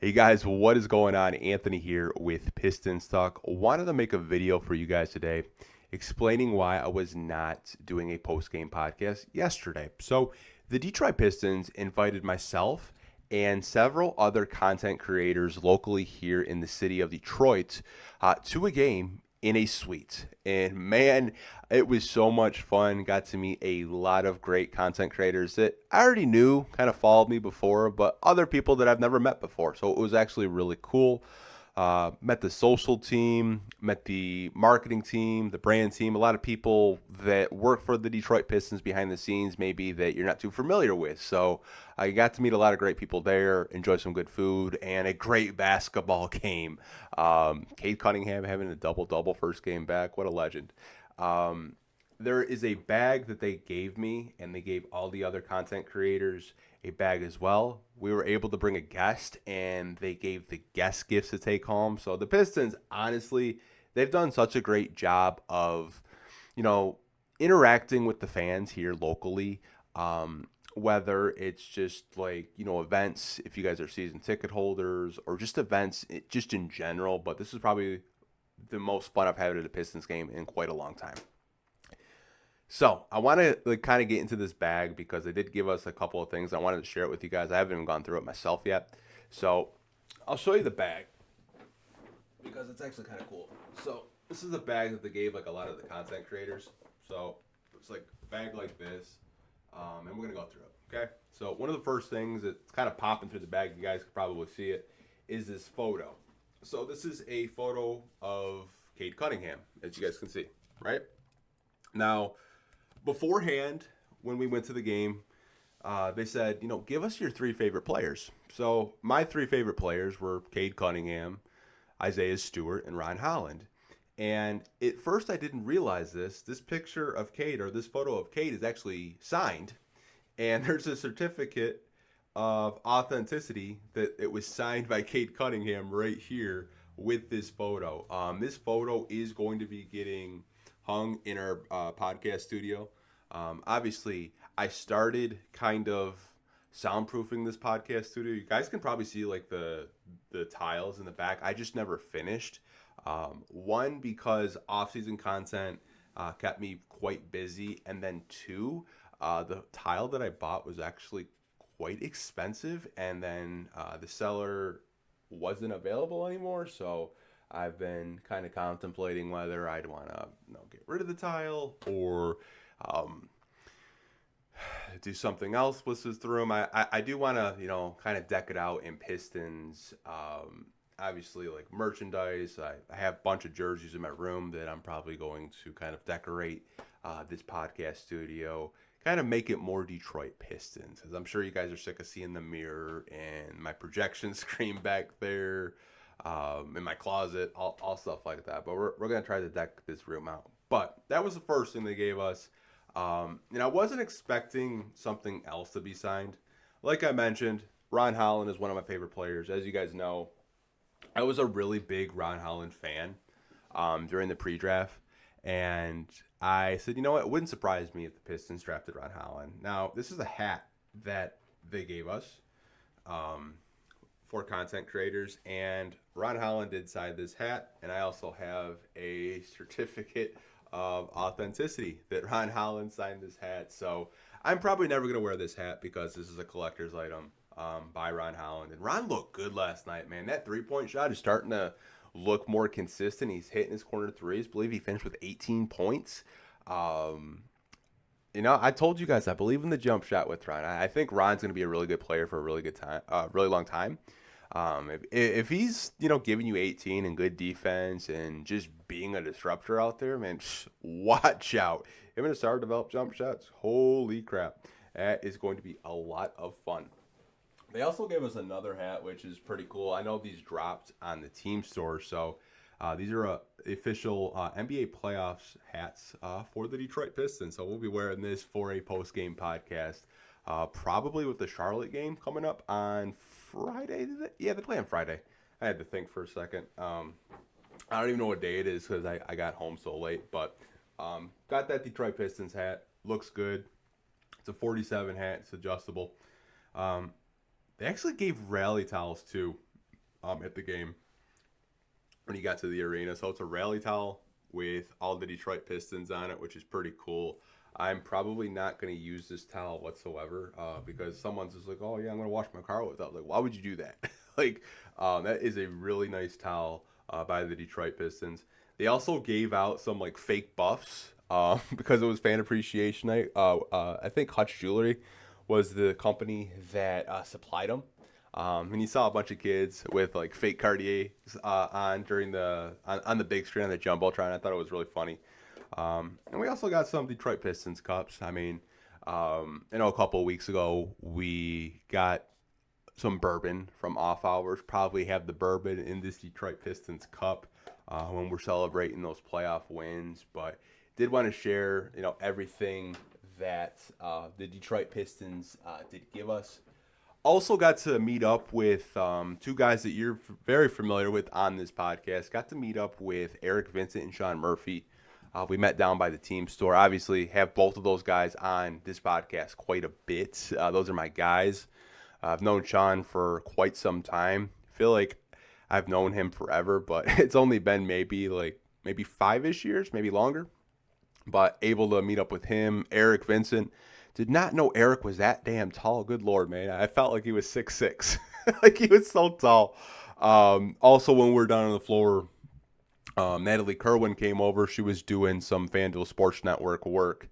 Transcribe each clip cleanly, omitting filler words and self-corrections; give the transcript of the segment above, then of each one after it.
Hey guys, what is going on? Anthony here with Pistons Talk. Wanted to make a video for you guys today explaining why I was not doing a post-game podcast yesterday. So, the Detroit Pistons invited myself and several other content creators locally here in the city of Detroit to a game in a suite. And man, it was so much fun. Got to meet a lot of great content creators that I already knew, kind of followed me before, but other people that I've never met before. So it was actually really cool. Met the social team, met the marketing team, the brand team, a lot of people that work for the Detroit Pistons behind the scenes, maybe that you're not too familiar with. So I got to meet a lot of great people there, enjoy some good food, and a great basketball game. Cade Cunningham having a double double first game back. What a legend. Um, there is a bag that they gave me, and they gave all the other content creators a bag as well. We were able to bring a guest, and they gave the guest gifts to take home. So the Pistons, honestly, they've done such a great job of, you know, interacting with the fans here locally. Whether it's just like events, if you guys are season ticket holders, or just events, just in general. But this is probably the most fun I've had at a Pistons game in quite a long time. So I want to like kind of get into this bag because they did give us a couple of things. I wanted to share it with you guys. I haven't even gone through it myself yet. So I'll show you the bag because it's actually kind of cool. So this is a bag that they gave like a lot of the content creators. So it's like a bag like this, and we're gonna go through it. Okay. So one of the first things that's kind of popping through the bag, you guys could probably see it, is this photo. So this is a photo of Cade Cunningham, as you guys can see, right? Now, beforehand, when we went to the game, they said, give us your three favorite players. So my three favorite players were Cade Cunningham, Isaiah Stewart, and Ron Holland. And at first, I didn't realize this. This picture of Cade, or this photo of Cade, is actually signed, and there's a certificate of authenticity that it was signed by Cade Cunningham right here with this photo. This photo is going to be getting hung in our podcast studio. Obviously, I started kind of soundproofing this podcast studio. You guys can probably see like the tiles in the back. I just never finished. One, because off-season content kept me quite busy, and then two, the tile that I bought was actually quite expensive, and then the seller wasn't available anymore. So I've been kind of contemplating whether I'd want to get rid of the tile or um, do something else with this room. I do want to kind of deck it out in Pistons. Obviously, like merchandise. I have a bunch of jerseys in my room that I'm probably going to kind of decorate this podcast studio. Kind of make it more Detroit Pistons, because I'm sure you guys are sick of seeing the mirror and my projection screen back there, in my closet, all stuff like that. But we're going to try to deck this room out. But that was the first thing they gave us. And I wasn't expecting something else to be signed. Like I mentioned, Ron Holland is one of my favorite players. As you guys know, I was a really big Ron Holland fan during the pre-draft. And I said, you know what? It wouldn't surprise me if the Pistons drafted Ron Holland. Now, this is a hat that they gave us for content creators. And Ron Holland did sign this hat. And I also have a certificate of authenticity that Ron Holland signed this hat. So I'm probably never going to wear this hat because this is a collector's item by Ron Holland. And Ron looked good last night, man. That three-point shot is starting to look more consistent. He's hitting his corner threes. I believe he finished with 18 points. I told you guys I believe in the jump shot with Ron. I think Ron's going to be a really good player for a really good time, really long time. If he's giving you 18 and good defense and just being a disruptor out there, man, watch out. Him and Asar develop jump shots. Holy crap, that is going to be a lot of fun. They also gave us another hat, which is pretty cool. I know these dropped on the team store, so these are official NBA playoffs hats for the Detroit Pistons. So we'll be wearing this for a post-game podcast, probably with the Charlotte game coming up on Friday. Yeah, they play on Friday. I had to think for a second. I don't even know what day it is because I got home so late. But got that Detroit Pistons hat. Looks good. It's a 47 hat. It's adjustable. They actually gave rally towels too. at the game when he got to the arena. So it's a rally towel with all the Detroit Pistons on it, which is pretty cool. I'm probably not going to use this towel whatsoever because someone's just like, oh, yeah, I'm going to wash my car with it. Like, why would you do that? Like, that is a really nice towel by the Detroit Pistons. They also gave out some, like, fake buffs because it was fan appreciation night. I think Hutch Jewelry was the company that supplied them. And you saw a bunch of kids with like fake Cartiers on during on the big screen on the jumbotron. I thought it was really funny. And we also got some Detroit Pistons cups. I mean, a couple of weeks ago we got some bourbon from Off Hours. Probably have the bourbon in this Detroit Pistons cup when we're celebrating those playoff wins. But did want to share, everything that the Detroit Pistons did give us. Also got to meet up with two guys that you're very familiar with on this podcast. Got to meet up with Eric Vincent and Sean Murphy. We met down by the team store. Obviously, have both of those guys on this podcast quite a bit. Those are my guys. I've known Sean for quite some time. I feel like I've known him forever, but it's only been maybe 5-ish years, maybe longer. But able to meet up with him, Eric Vincent. Did not know Eric was that damn tall. Good Lord, man. I felt like he was 6'6". Like he was so tall. Also, when we were down on the floor, Natalie Kerwin came over. She was doing some FanDuel Sports Network work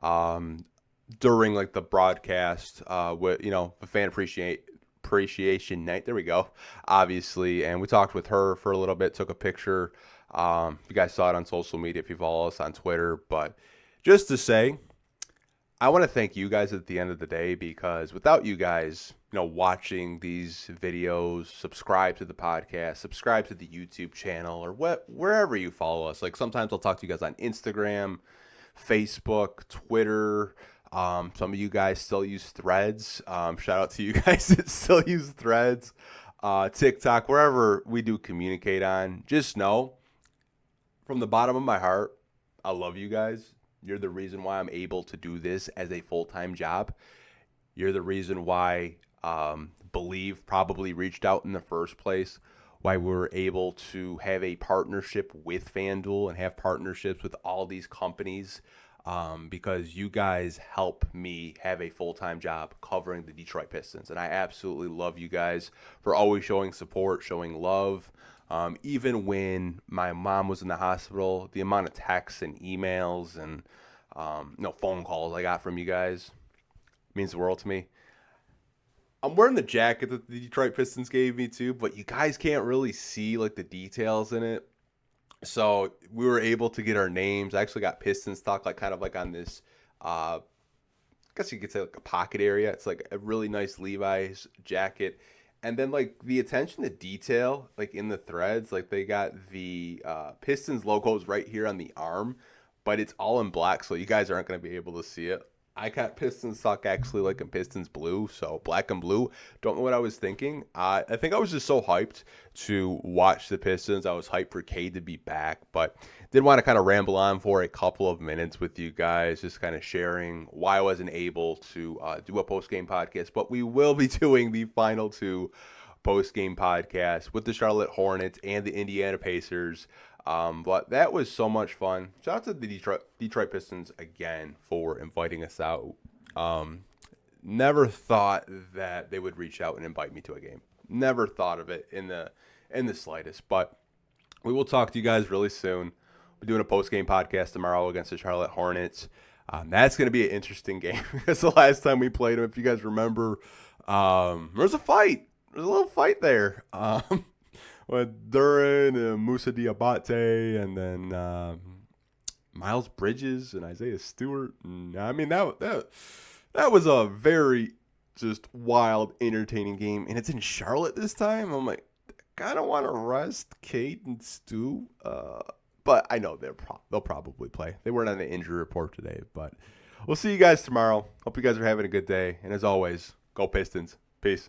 during like the broadcast with, the fan appreciation night. There we go. Obviously. And we talked with her for a little bit, took a picture. If you guys saw it on social media, if you follow us on Twitter. But just to say, I want to thank you guys at the end of the day, because without you guys, watching these videos, subscribe to the podcast, subscribe to the YouTube channel, or wherever you follow us. Like sometimes I'll talk to you guys on Instagram, Facebook, Twitter. Some of you guys still use Threads. Shout out to you guys that still use Threads, TikTok, wherever we do communicate on. Just know, from the bottom of my heart, I love you guys. You're the reason why I'm able to do this as a full-time job. You're the reason why Believe probably reached out in the first place, why we're able to have a partnership with FanDuel and have partnerships with all these companies, because you guys help me have a full-time job covering the Detroit Pistons. And I absolutely love you guys for always showing support, showing love. Even when my mom was in the hospital, the amount of texts and emails and phone calls I got from you guys means the world to me. I'm wearing the jacket that the Detroit Pistons gave me too, but you guys can't really see like the details in it. So we were able to get our names. I actually got Pistons talk kind of on this, I guess you could say like a pocket area. It's like a really nice Levi's jacket. And then, the attention to detail, in the threads, they got the Pistons logos right here on the arm, but it's all in black, so you guys aren't going to be able to see it. I got Pistons stock actually in Pistons blue, so black and blue. Don't know what I was thinking. I think I was just so hyped to watch the Pistons. I was hyped for Cade to be back, but did want to kind of ramble on for a couple of minutes with you guys, just kind of sharing why I wasn't able to do a post-game podcast. But we will be doing the final two post-game podcasts with the Charlotte Hornets and the Indiana Pacers. But that was so much fun. Shout out to the Detroit Pistons again for inviting us out. Never thought that they would reach out and invite me to a game. Never thought of it in the slightest. But we will talk to you guys really soon. We're doing a post-game podcast tomorrow against the Charlotte Hornets. That's going to be an interesting game because the last time we played them, if you guys remember, there was a fight. There's a little fight there. With Duran and Moussa Diabate and then Miles Bridges and Isaiah Stewart. And, I mean, that was a very just wild, entertaining game. And it's in Charlotte this time. I'm like, I kind of want to rest Kate and Stu. But I know they'll probably play. They weren't on the injury report today. But we'll see you guys tomorrow. Hope you guys are having a good day. And as always, go Pistons. Peace.